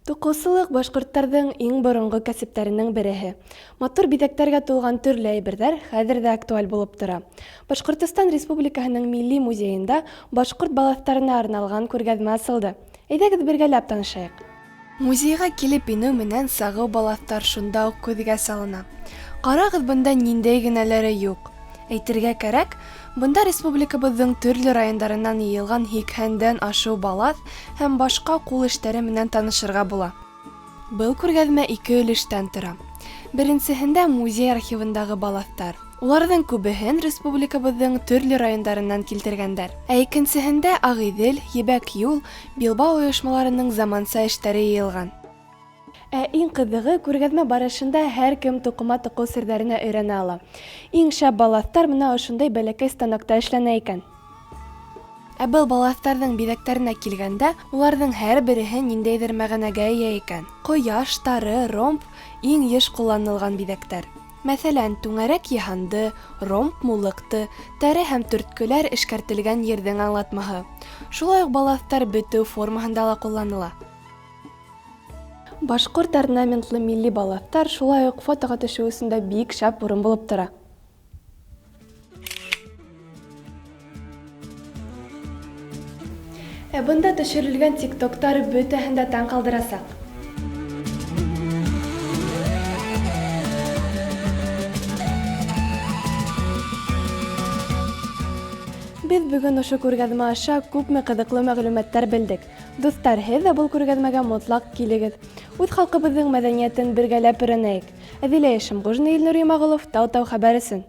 Туҡыусылыҡ башҡорттарҙың иң боронғо кәсептәренең береһе. Матур биҙәктәргә тулған төрлө әйберҙәр хәҙер дә актуаль булып тора. Башҡортостан Республикаһының Милли музейында башҡорт балаҫтарына арналған күргәҙмә асылды. Әйҙәгеҙ бергәләп танышайыҡ. Музейға килеп инеү менән сағыу балаҫтар шунда уҡ күҙгә салына. Ҡарағыҙ, бында ниндәй генәләре юҡ. Әйтергә кәрәк, бында республикабыҙҙың төрлө райондарынан йыйылған 80-дән ашыу балаҫ һәм башҡа ҡул эштәре менән танышырға була. Был күргәҙмә 2 өлөштән тора. Беренсеһендә музей архивындағы балаҫтар. Уларҙың күбеһен республикабыҙҙың төрлө райондарынан килтергәндәр. Ә икенсеһендә Ағиҙел, Ебәк юл, Билбау ойошмаларының заманса эштәре йыйылған. Ә иң ҡыҙығы, күргәҙмә барышында һәр кем туҡыма тоҡоу серҙәренә өйрәнә ала. Иң шәп балаҫтар мына ошондай бәләкәй станокта эшләнә икән. Ә был балаҫтарҙың биҙәктәренә килгәндә, уларҙың һәр береһе ниндәйҙер мәғәнәгә эйә икән. Ҡояш, тары, ромб — иң йыш ҡулланылған биҙәктәр. Мәҫәлән, түңәрәк йыһанды, ромб муллыҡты, тәре һәм төрткөләр эшкәртелгән ерҙең аңлатмаһы. Шулай уҡ балаҫтар бөтөү формаһында ла ҡулланыла. Башҡорт орнаментлы милли балаҫтар шулай уҡ фотоға төшөү өсөн дә бик шәп урын булып тора. Ә бында төшөрөлгән тиктоктар бөтәһен дә таң ҡалдырасаҡ. Беҙ бөгөн ошо күргәҙмә аша күпме ҡыҙыҡлы мәғлүмәттәр белдек. Дуҫтар, һеҙ ҙә был күргәҙмәгә мотлаҡ килегеҙ. Үҙ халҡыбыҙҙың мәҙәниәтен бергәләп өйрәнәйек. Әҙилә Ишемғужина, Илнур Имағолов, Тау-тау хәбәр өсөн.